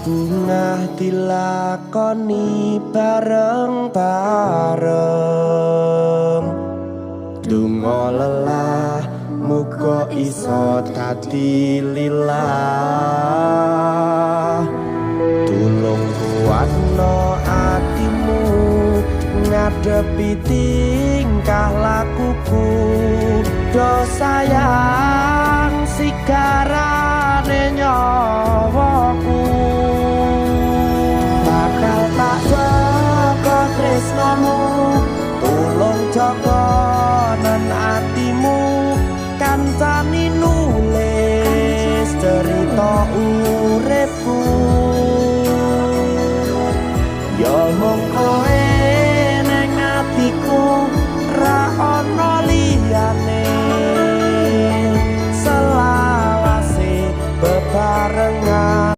Bungah dilakoni bareng-bareng Dungo lelah muga iso dadi lilah Tulung kuatno atimu ngadepi tingkah lakuku do sayang sigarane nyawaku bakal tak jaga tresnamu tulung jaga nan atimu kancani nulis cerita uripku ya mung kowe ning atiku ra ono liyane